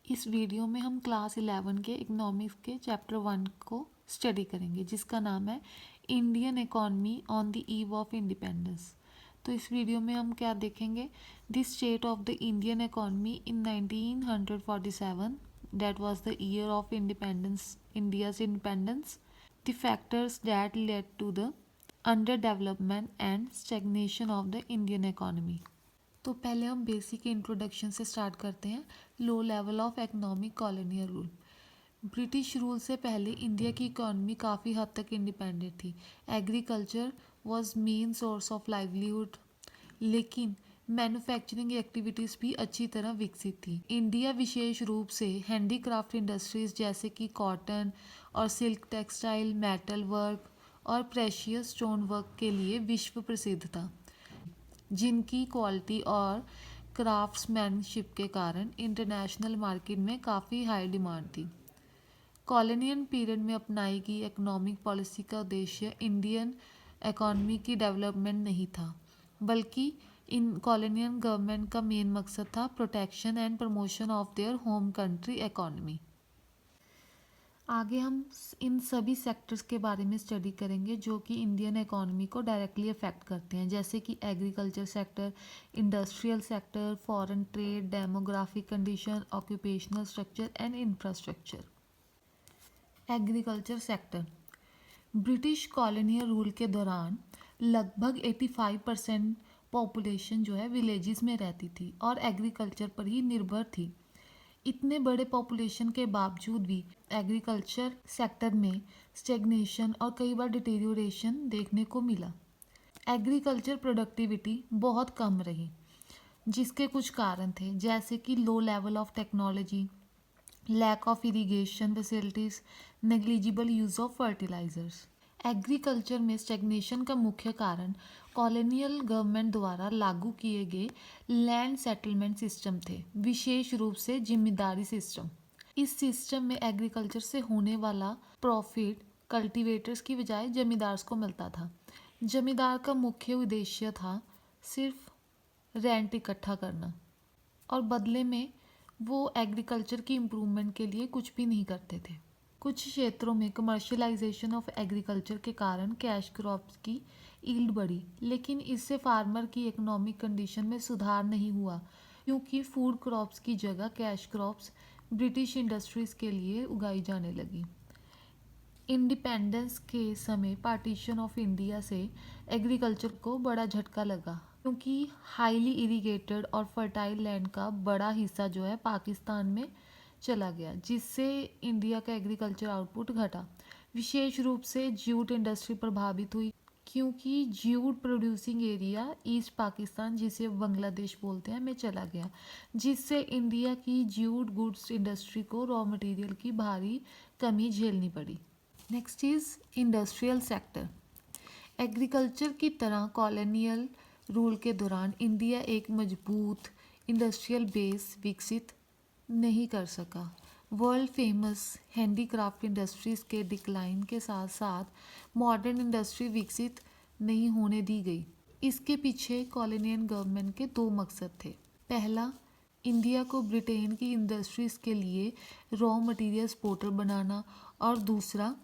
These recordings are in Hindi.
इस वीडियो में हम क्लास 11 के इकोनॉमिक्स के चैप्टर 1 को स्टडी करेंगे जिसका नाम है Indian economy on the eve of independence. तो इस वीडियो में हम क्या देखेंगे, the state of the Indian economy in 1947, that was the year of independence, India's independence, the factors that led to the underdevelopment and stagnation of the Indian economy. तो पहले हम बेसिक इंट्रोडक्शन से स्टार्ट करते हैं। Low level of economic colonial rule. British rule से पहले इंडिया की इकॉनमी काफ़ी हद तक इंडिपेंडेंट थी। Agriculture was main source of livelihood, लेकिन मैन्युफैक्चरिंग एक्टिविटीज़ भी अच्छी तरह विकसित थी। इंडिया विशेष रूप से हैंडीक्राफ्ट इंडस्ट्रीज़ जैसे कि कॉटन और सिल्क, टेक्सटाइल, मेटल वर्क और प्रेशियस स्टोन वर्क के लिए विश्व प्रसिद्ध था, जिनकी क्वालिटी और क्राफ्ट्समैनशिप के कारण इंटरनेशनल मार्केट में काफ़ी हाई डिमांड थी। कॉलोनियल पीरियड में अपनाई गई इकोनॉमिक पॉलिसी का उद्देश्य इंडियन इकॉनमी की डेवलपमेंट नहीं था, बल्कि इन कॉलोनियल गवर्नमेंट का मेन मकसद था protection and promotion of their home country economy. आगे हम इन सभी सेक्टर्स के बारे में स्टडी करेंगे जो कि इंडियन इकॉनमी को डायरेक्टली अफेक्ट करते हैं, जैसे कि agriculture sector, industrial sector, foreign trade, demographic condition, occupational structure and infrastructure. Agriculture sector. British colonial rule के दौरान लगभग 85% पॉपुलेशन जो है विलेजेस में रहती थी और एग्रीकल्चर पर ही निर्भर थी। इतने बड़े पॉपुलेशन के बावजूद भी एग्रीकल्चर सेक्टर में स्टेगनेशन और कई बार डिटेरियोरेशन देखने को मिला। एग्रीकल्चर प्रोडक्टिविटी बहुत कम रही, जिसके कुछ कारण थे, जैसे कि low level of technology, lack of irrigation facilities, negligible use of fertilizers. Agriculture में स्टेगनेशन का मुख्य कारण कॉलोनियल गवर्नमेंट द्वारा लागू किए गए लैंड सेटलमेंट सिस्टम थे, विशेष रूप से जिम्मेदारी सिस्टम। इस सिस्टम में एग्रीकल्चर से होने वाला प्रॉफिट कल्टीवेटर्स की बजाय जमींदार्स को मिलता था। जमींदार का मुख्य उद्देश्य था सिर्फ रेंट इकट्ठा करना और बदले में वो एग्रीकल्चर की इम्प्रूवमेंट के लिए कुछ भी नहीं करते थे। कुछ क्षेत्रों में कमर्शियलाइजेशन ऑफ एग्रीकल्चर के कारण कैश क्रॉप्स की यील्ड बढ़ी, लेकिन इससे फार्मर की इकोनॉमिक कंडीशन में सुधार नहीं हुआ, क्योंकि फूड क्रॉप्स की जगह कैश क्रॉप्स ब्रिटिश इंडस्ट्रीज़ के लिए उगाई जाने लगी। इंडिपेंडेंस के समय पार्टीशन ऑफ इंडिया से एग्रीकल्चर को बड़ा झटका लगा, क्योंकि हाईली इरिगेटेड और फर्टाइल लैंड का बड़ा हिस्सा जो है पाकिस्तान में चला गया, जिससे इंडिया का एग्रीकल्चर आउटपुट घटा। विशेष रूप से जूट इंडस्ट्री प्रभावित हुई, क्योंकि jute producing area east Pakistan, जिसे बांग्लादेश बोलते हैं, में चला गया, जिससे इंडिया की जूट गुड्स इंडस्ट्री को रॉ मटेरियल की भारी कमी झेलनी पड़ी। Next is industrial sector. Agriculture की तरह कॉलोनियल रूल के दौरान इंडिया एक मजबूत इंडस्ट्रियल बेस विकसित नहीं कर सका। वर्ल्ड फेमस हैंडीक्राफ्ट इंडस्ट्रीज़ के डिक्लाइन के साथ साथ मॉडर्न इंडस्ट्री विकसित नहीं होने दी गई। इसके पीछे कॉलोनियल गवर्नमेंट के दो मकसद थे। पहला, इंडिया को ब्रिटेन की इंडस्ट्रीज़ के लिए रॉ मटेरियल एक्सपोर्टर बनाना, और दूसरा,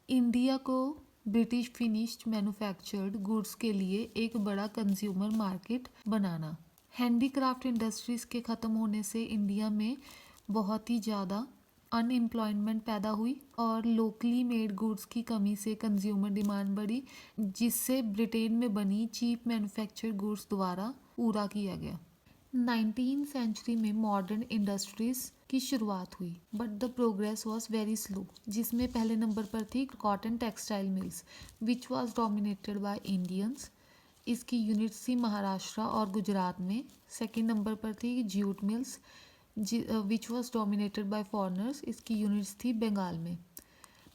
इंडिया को ब्रिटिश फिनिश्ड मैन्युफैक्चर्ड गुड्स के लिए एक बड़ा कंज्यूमर मार्केट बनाना। हैंडीक्राफ्ट इंडस्ट्रीज़ के ख़त्म होने से इंडिया में बहुत ही ज़्यादा अनएम्प्लॉयमेंट पैदा हुई और लोकली मेड गुड्स की कमी से कंज्यूमर डिमांड बढ़ी, जिससे ब्रिटेन में बनी चीप मैन्युफैक्चर्ड गुड्स द्वारा पूरा किया गया। 19वीं सेंचुरी में मॉडर्न इंडस्ट्रीज़ की शुरुआत हुई, but the progress was very slow, जिसमें पहले नंबर पर थी cotton textile mills, which was dominated by Indians. इसकी यूनिट्स थी महाराष्ट्र और गुजरात में। सेकंड नंबर पर थी jute mills, which was dominated by foreigners. इसकी यूनिट्स थी बंगाल में।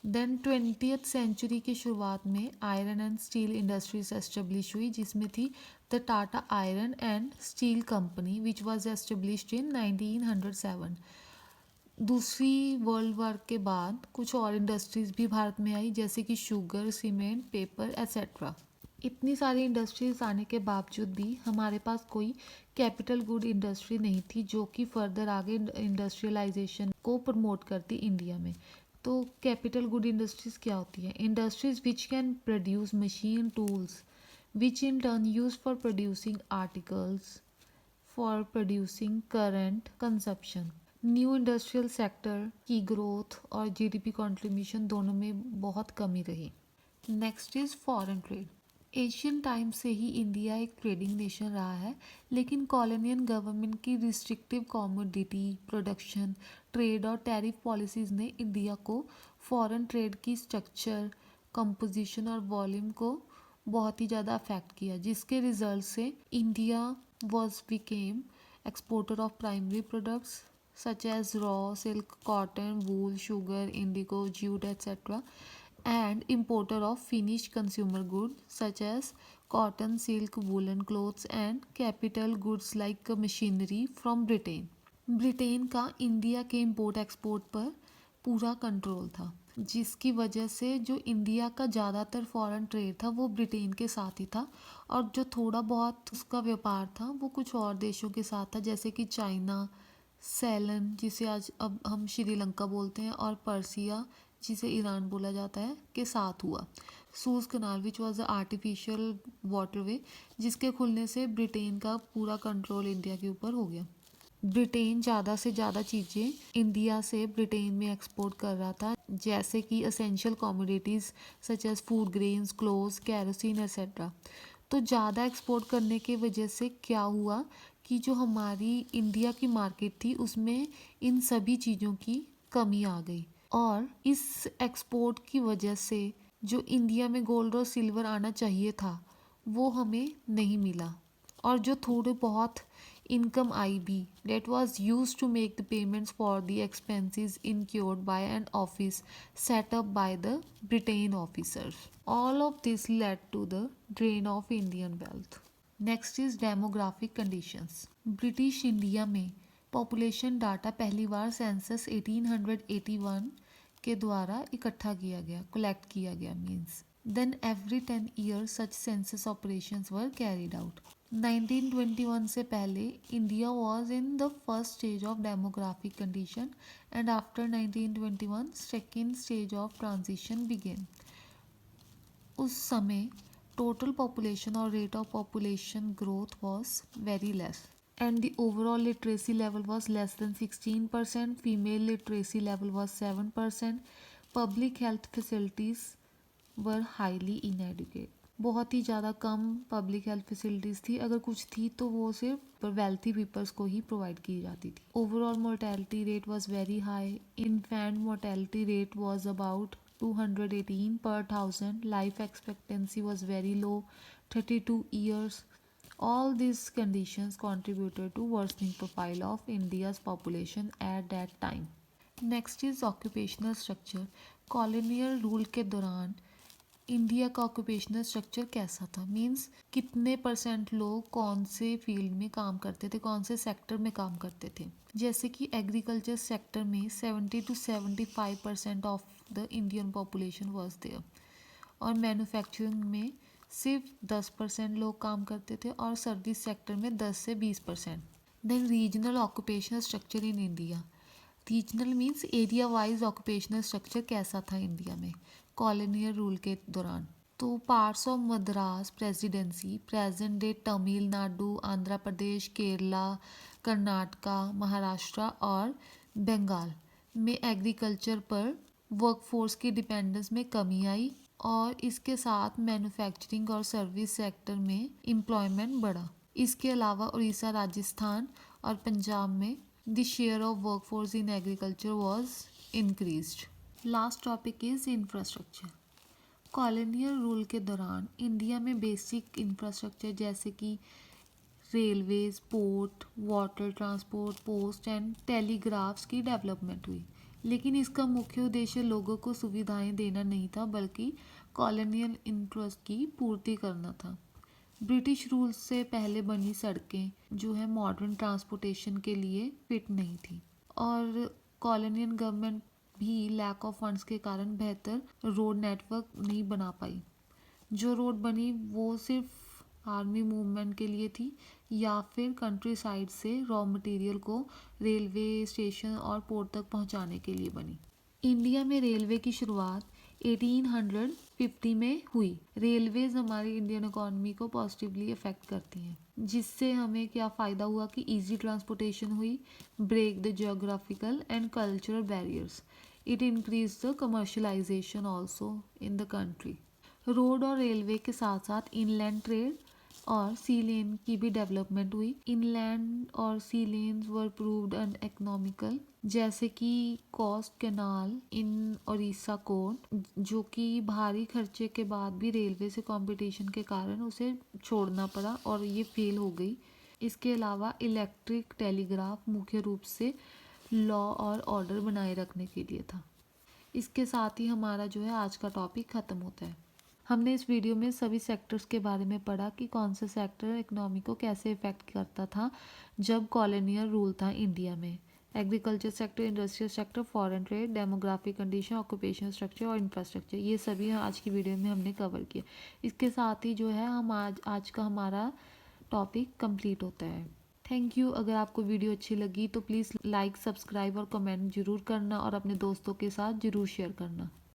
देन 20th सेंचुरी की शुरुआत में iron and steel industries establish हुई, जिसमें थी the Tata iron and steel company, which was established in 1907। दूसरी वर्ल्ड वार के बाद कुछ और इंडस्ट्रीज़ भी भारत में आई, जैसे कि शुगर, सीमेंट, पेपर एट्सेट्रा। इतनी सारी इंडस्ट्रीज आने के बावजूद भी हमारे पास कोई कैपिटल गुड इंडस्ट्री नहीं थी जो कि फर्दर आगे इंडस्ट्रियलाइजेशन को प्रमोट करती इंडिया में। तो कैपिटल गुड इंडस्ट्रीज क्या होती हैं? Industries which can produce machine tools which in turn use for producing articles for producing current consumption. New industrial sector की ग्रोथ और जीडीपी कंट्रीब्यूशन दोनों में बहुत कमी रही। Next is foreign trade. Asian time से ही इंडिया एक ट्रेडिंग नेशन रहा है, लेकिन कॉलोनियल गवर्नमेंट की रिस्ट्रिक्टिव कमोडिटी प्रोडक्शन, ट्रेड और टैरिफ पॉलिसीज़ ने इंडिया को फॉरेन ट्रेड की स्ट्रक्चर, कंपोजिशन और वॉल्यूम को बहुत ही ज़्यादा अफेक्ट किया, जिसके रिजल्ट से India was became exporter of primary products such as raw silk, cotton, wool, sugar, indigo, jute etc. and importer of finished consumer goods such as cotton, silk, woolen clothes and capital goods like machinery from Britain. Britain का इंडिया के इंपोर्ट एक्सपोर्ट पर पूरा कंट्रोल था, जिसकी वजह से जो इंडिया का ज़्यादातर फॉरेन ट्रेड था वो ब्रिटेन के साथ ही था, और जो थोड़ा बहुत उसका व्यापार था वो कुछ और देशों के साथ था, जैसे कि चाइना, सैलन जिसे आज अब हम श्रीलंका बोलते हैं, और पर्सिया जिसे ईरान बोला जाता है के साथ हुआ। Suez canal which was a artificial waterway, जिसके खुलने से ब्रिटेन का पूरा कंट्रोल इंडिया के ऊपर हो गया। ब्रिटेन ज़्यादा से ज़्यादा चीज़ें इंडिया से ब्रिटेन में एक्सपोर्ट कर रहा था, जैसे कि essential commodities such as food grains, clothes, kerosene etcetera. तो ज़्यादा एक्सपोर्ट करने की वजह से क्या हुआ कि जो हमारी इंडिया की मार्केट थी उसमें इन सभी चीज़ों की कमी आ गई, और इस एक्सपोर्ट की वजह से जो इंडिया में गोल्ड और सिल्वर आना चाहिए था वो हमें नहीं मिला, और जो थोड़े बहुत इनकम आई भी, that was used to make the payments for the expenses incurred by an office set up by the Britain officers. All of this led to the drain of Indian wealth. Next is demographic conditions. British India में पॉपुलेशन डाटा पहली बार सेंसस 1881 के द्वारा इकट्ठा किया गया, कलेक्ट किया गया means. Then every 10 years such census operations were carried out. 1921 से पहले India was in the first stage of demographic condition and after 1921 second stage of transition began. उस समय total population और rate of population growth was very less and the overall literacy level was less than 16%, female literacy level was 7%, public health facilities were highly inadequate. बहुत ही ज़्यादा कम पब्लिक हेल्थ फैसिलिटीज़ थी, अगर कुछ थी तो वो सिर्फ वेल्थी पीपल्स को ही प्रोवाइड की जाती थी। Overall mortality rate was very high, infant mortality rate was about 218 per 1000, life expectancy was very low, 32 years. All these conditions contributed to worsening profile of India's population at that time. Next is occupational structure. Colonial rule के दौरान इंडिया का ऑक्यूपेशनल स्ट्रक्चर कैसा था, मींस कितने परसेंट लोग कौन से फील्ड में काम करते थे, कौन से सेक्टर में काम करते थे। जैसे कि एग्रीकल्चर सेक्टर में 70 to 75% of the Indian population was there, और मैन्युफैक्चरिंग में सिर्फ 10% लोग काम करते थे, और सर्विस सेक्टर में 10 से 20%। Then regional occupational structure in India. Regional means area wise occupational structure कैसा था इंडिया में कॉलोनियल रूल के दौरान। तो parts of Madras presidency, present day Tamil Nadu, Andhra Pradesh, Kerala, Karnataka, Maharashtra और बंगाल में एग्रीकल्चर पर वर्कफोर्स की डिपेंडेंस में कमी आई, और इसके साथ मैन्युफैक्चरिंग और सर्विस सेक्टर में एम्प्लॉयमेंट बढ़ा। इसके अलावा उड़ीसा, राजस्थान और पंजाब में the share of workforce in agriculture was increased. Last topic is infrastructure. Colonial rule के दौरान इंडिया में बेसिक इंफ्रास्ट्रक्चर जैसे कि railways, port, water transport, post and telegraphs की डेवलपमेंट हुई, लेकिन इसका मुख्य उद्देश्य लोगों को सुविधाएं देना नहीं था, बल्कि कॉलोनियल इंटरेस्ट की पूर्ति करना था। ब्रिटिश रूल से पहले बनी सड़कें जो है मॉडर्न ट्रांसपोर्टेशन के लिए फिट नहीं थी, और कॉलोनियल गवर्नमेंट भी लैक ऑफ फंड्स के कारण बेहतर रोड नेटवर्क नहीं बना पाई। जो रोड बनी वो सिर्फ आर्मी मूवमेंट के लिए थी या फिर कंट्री साइड से रॉ मटेरियल को रेलवे स्टेशन और पोर्ट तक पहुंचाने के लिए बनी। इंडिया में रेलवे की शुरुआत 1850 में हुई। रेलवेज हमारी इंडियन इकोनॉमी को पॉजिटिवली अफेक्ट करती हैं, जिससे हमें क्या फ़ायदा हुआ कि इजी ट्रांसपोर्टेशन हुई, break the geographical and cultural barriers, it increase the commercialization also in the country. Road और रेलवे के साथ साथ इनलैंड ट्रेड और सी लेन की भी डेवलपमेंट हुई। इनलैंड और sea lanes were proved uneconomical, जैसे कि कोस्ट कैनाल इन उड़ीसा कोट, जो कि भारी खर्चे के बाद भी रेलवे से कंपटीशन के कारण उसे छोड़ना पड़ा और ये फेल हो गई। इसके अलावा इलेक्ट्रिक टेलीग्राफ मुख्य रूप से लॉ और ऑर्डर बनाए रखने के लिए था। इसके साथ ही हमारा जो है आज का टॉपिक ख़त्म होता है। हमने इस वीडियो में सभी सेक्टर्स के बारे में पढ़ा कि कौन सा सेक्टर इकोनॉमी को कैसे इफ़ेक्ट करता था जब कॉलोनियल रूल था इंडिया में। Agriculture sector, industrial sector, foreign trade, demographic condition, occupation structure और इंफ्रास्ट्रक्चर, ये सभी आज की वीडियो में हमने कवर किए। इसके साथ ही जो है हम आज का हमारा टॉपिक कंप्लीट होता है। Thank you. अगर आपको वीडियो अच्छी लगी तो प्लीज़ लाइक, सब्सक्राइब और कमेंट ज़रूर करना और अपने दोस्तों के साथ ज़रूर शेयर करना।